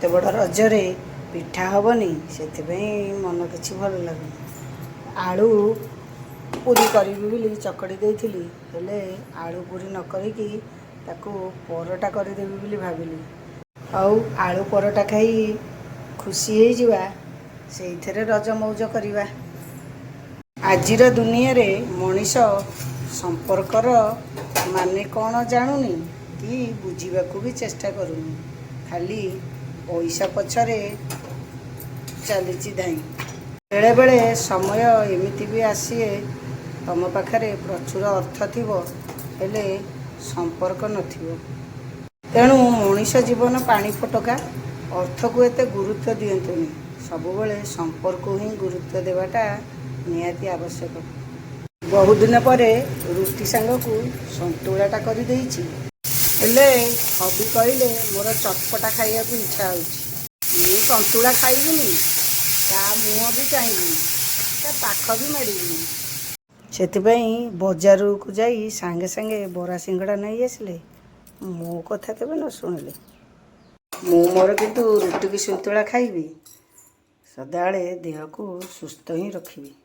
एते बड़ रजरे पिठा हेनी से मन किसी भल लगे आलू पूरी करी बोली चकड़ी देइथिली हेले आलू पूरी न करिकी ताकू परोटा करदेवी बोली भाविली आउ आलू परोटा खाई खुशी हो जिवा से रज मौज करवा। आजिर दुनिया रे मनीष संपर्कर माने कौन जानुनी कि बुझीबाकू भी चेष्टा करूनी खाली पैसा पछरे चली धाई। बेले बेले समय एमती भी आसीए तुम पाखे प्रचुर अर्थ थिबो हेले संपर्क नथिबो तेणु मनीष जीवन पानी फटका अर्थ को एते गुरुत्व दियंतुनी सबुबले संपर्क ही गुरुत्व देवाटा निहाती आवश्यक। बहुत दिन पर रुटी सांग को संतुलाटा कर देइछि हेले हबी कहले मोर चटपटा खाइया को इच्छा होछि संतुला खाइबिनी ता मुँह भी चाहिए ता पाख भी मारिबिनी सेतिपई बजार को जाई सांगे सांगे बरा सिंगड़ा नहीं आसले मो कथा केबे न शुणिले मु मोर किंतु रुटी की संतुला खाइबी सदाळे देह को सुस्थ ही रखिबी।